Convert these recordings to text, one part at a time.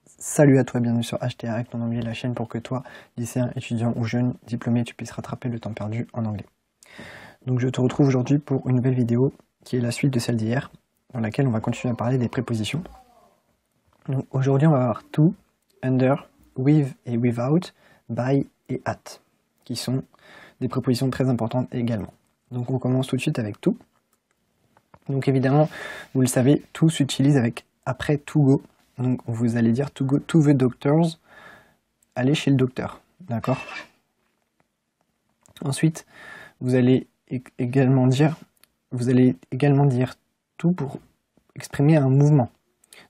Salut à toi, bienvenue sur HTRACT en anglais, la chaîne pour que toi, lycéen, étudiant ou jeune diplômé, tu puisses rattraper le temps perdu en anglais. Donc je te retrouve aujourd'hui pour une nouvelle vidéo qui est la suite de celle d'hier, dans laquelle on va continuer à parler des prépositions. Donc aujourd'hui on va voir to, under, with et without, by et at, qui sont des prépositions très importantes également. Donc on commence tout de suite avec to. Donc évidemment, vous le savez, to s'utilise avec après to go. Donc vous allez dire to go to the doctors, aller chez le docteur, d'accord? Ensuite, vous allez également dire to pour exprimer un mouvement.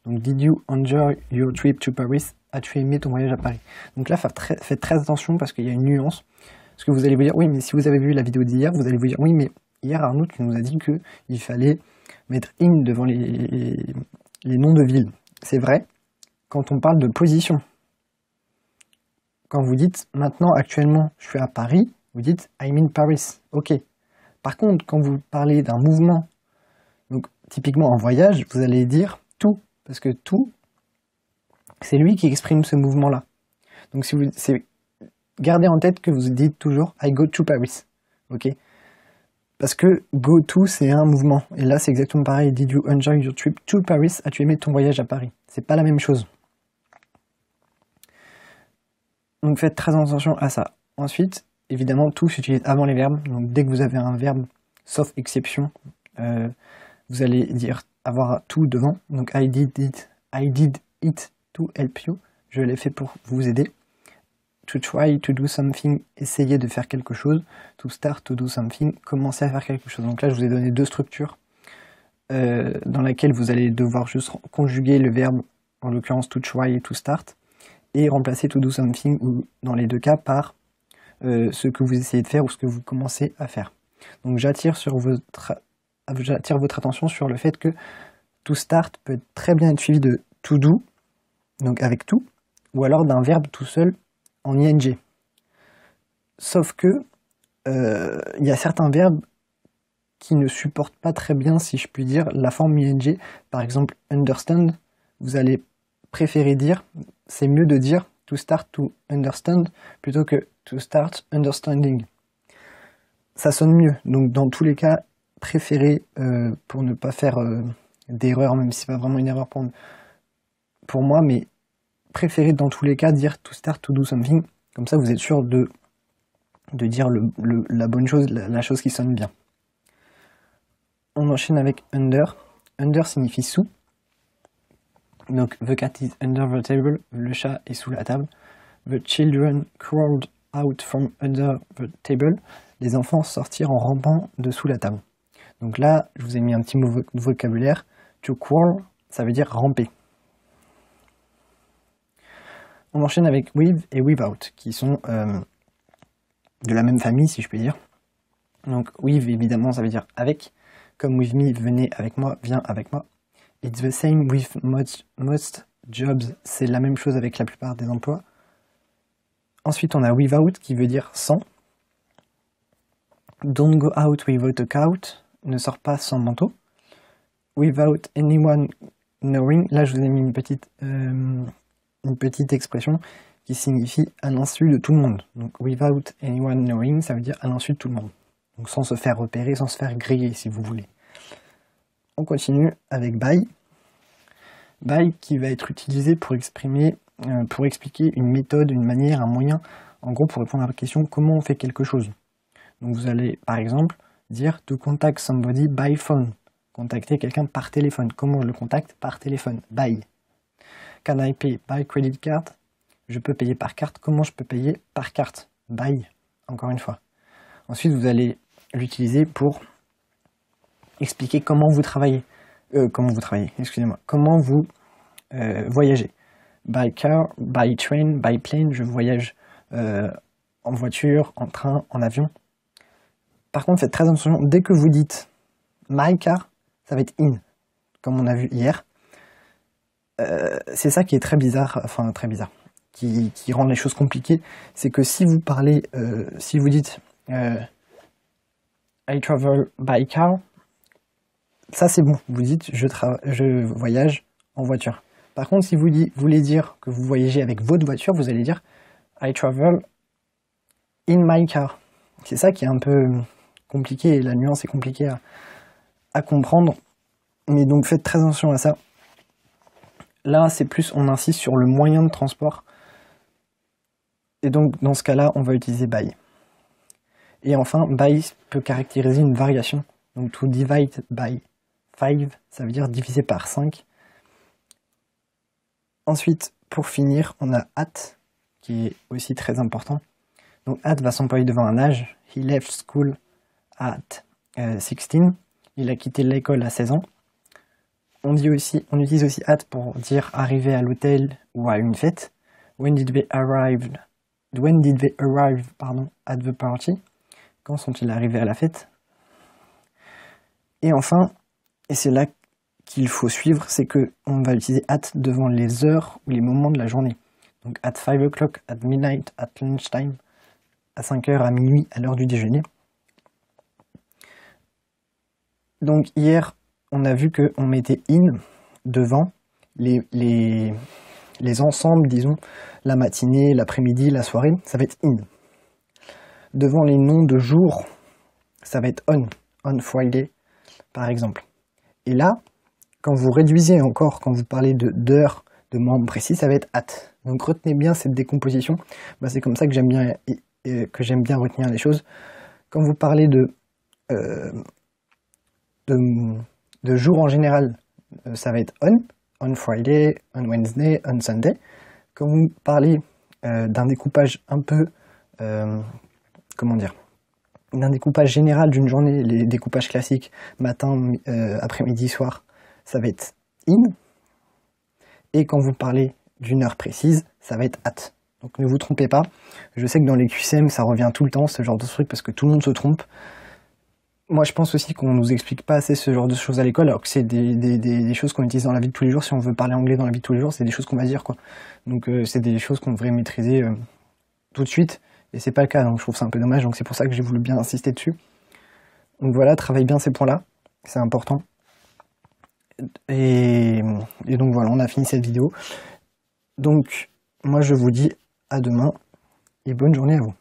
Donc did you enjoy your trip to Paris? As-tu aimé ton voyage à Paris? Donc là, faites très attention parce qu'il y a une nuance. Parce que vous allez vous dire, oui, mais si vous avez vu la vidéo d'hier, vous allez vous dire, oui, mais hier Arnaud, tu nous as dit qu'il fallait mettre in devant les noms de villes. C'est vrai quand on parle de position. Quand vous dites maintenant, actuellement, je suis à Paris, vous dites I'm in Paris. Ok. Par contre, quand vous parlez d'un mouvement, donc typiquement en voyage, vous allez dire to, parce que to, c'est lui qui exprime ce mouvement-là. Donc si gardez en tête que vous dites toujours I go to Paris. Ok. Parce que go to, c'est un mouvement. Et là, c'est exactement pareil. Did you enjoy your trip to Paris? As-tu aimé ton voyage à Paris? C'est pas la même chose. Donc faites très attention à ça. Ensuite, évidemment, to s'utilise avant les verbes. Donc dès que vous avez un verbe, sauf exception, vous allez avoir to devant. Donc I did it to help you. Je l'ai fait pour vous aider. To try to do something, essayer de faire quelque chose. To start to do something, commencer à faire quelque chose. Donc là, je vous ai donné deux structures dans lesquelles vous allez devoir juste conjuguer le verbe, en l'occurrence to try et to start, et remplacer to do something, ou dans les deux cas, par ce que vous essayez de faire ou ce que vous commencez à faire. Donc j'attire votre attention sur le fait que to start peut très bien être suivi de to do, donc avec to, ou alors d'un verbe tout seul en ing. Sauf que il y a certains verbes qui ne supportent pas très bien, si je puis dire, la forme ing. Par exemple, understand, vous allez préférer dire, c'est mieux de dire to start to understand plutôt que to start understanding. Ça sonne mieux. Donc dans tous les cas, préférez, pour ne pas faire d'erreur, même si c'est pas vraiment une erreur pour moi, mais préférez dans tous les cas dire to start to do something. Comme ça, vous êtes sûr de dire la bonne chose, la chose qui sonne bien. On enchaîne avec under. Under signifie sous. Donc, the cat is under the table, le chat est sous la table. The children crawled out from under the table, les enfants sortirent en rampant de sous la table. Donc là, je vous ai mis un petit mot vocabulaire. To crawl, ça veut dire ramper. On enchaîne avec with et without, qui sont de la même famille, si je puis dire. Donc with, évidemment, ça veut dire avec. Comme with me, venez avec moi, viens avec moi. It's the same with most jobs, c'est la même chose avec la plupart des emplois. Ensuite, on a without, qui veut dire sans. Don't go out without a coat, ne sors pas sans manteau. Without anyone knowing, là je vous ai mis une petite expression qui signifie à l'insu de tout le monde. Donc without anyone knowing, ça veut dire à l'insu de tout le monde. Donc sans se faire repérer, sans se faire griller si vous voulez. On continue avec by. By qui va être utilisé pour expliquer une méthode, une manière, un moyen, en gros pour répondre à la question comment on fait quelque chose. Donc vous allez par exemple dire to contact somebody by phone. Contacter quelqu'un par téléphone. Comment je le contacte? Par téléphone. By. Can I pay by credit card? Je peux payer par carte. Comment je peux payer par carte? By. Encore une fois. Ensuite vous allez l'utiliser pour expliquer comment vous travaillez. Excusez-moi. Comment vous voyagez. By car, by train, by plane, je voyage en voiture, en train, en avion. Par contre, faites très attention, dès que vous dites my car, ça va être in, comme on a vu hier. C'est ça qui est très bizarre, qui rend les choses compliquées. C'est que si vous parlez, si vous dites I travel by car, ça c'est bon. Vous dites je voyage en voiture. Par contre, si vous voulez dire que vous voyagez avec votre voiture, vous allez dire I travel in my car. C'est ça qui est un peu compliqué, et la nuance est compliquée à comprendre. Mais donc faites très attention à ça. Là, c'est plus, on insiste sur le moyen de transport. Et donc, dans ce cas-là, on va utiliser by. Et enfin, by peut caractériser une variation. Donc, to divide by 5, ça veut dire diviser par 5. Ensuite, pour finir, on a at, qui est aussi très important. Donc, at va s'employer devant un âge. He left school at 16. Il a quitté l'école à 16 ans. On utilise aussi at pour dire arriver à l'hôtel ou à une fête. When did they arrive at the party? Quand sont-ils arrivés à la fête? Et enfin, et c'est là qu'il faut suivre, c'est que on va utiliser at devant les heures ou les moments de la journée. Donc at 5 o'clock, at midnight, at lunchtime, à 5 heures, à minuit, à l'heure du déjeuner. Donc hier, on a vu qu'on mettait in devant les ensembles, disons, la matinée, l'après-midi, la soirée, ça va être in. Devant les noms de jours, ça va être on Friday, par exemple. Et là, quand vous réduisez encore, quand vous parlez d'heures, de membres précis, ça va être at. Donc retenez bien cette décomposition. C'est comme ça que j'aime bien retenir les choses. Quand vous parlez de jours en général, ça va être on Friday, on Wednesday, on Sunday. Quand vous parlez d'un découpage un peu, d'un découpage général d'une journée, les découpages classiques, matin, après-midi, soir, ça va être in. Et quand vous parlez d'une heure précise, ça va être at. Donc ne vous trompez pas. Je sais que dans les QCM, ça revient tout le temps, ce genre de truc, parce que tout le monde se trompe. Moi, je pense aussi qu'on nous explique pas assez ce genre de choses à l'école, alors que c'est des choses qu'on utilise dans la vie de tous les jours. Si on veut parler anglais dans la vie de tous les jours, c'est des choses qu'on va dire, quoi. Donc c'est des choses qu'on devrait maîtriser tout de suite, et c'est pas le cas, donc je trouve ça un peu dommage, donc c'est pour ça que j'ai voulu bien insister dessus. Donc voilà, travaille bien ces points-là, c'est important. Et donc voilà, on a fini cette vidéo. Donc moi je vous dis à demain, et bonne journée à vous.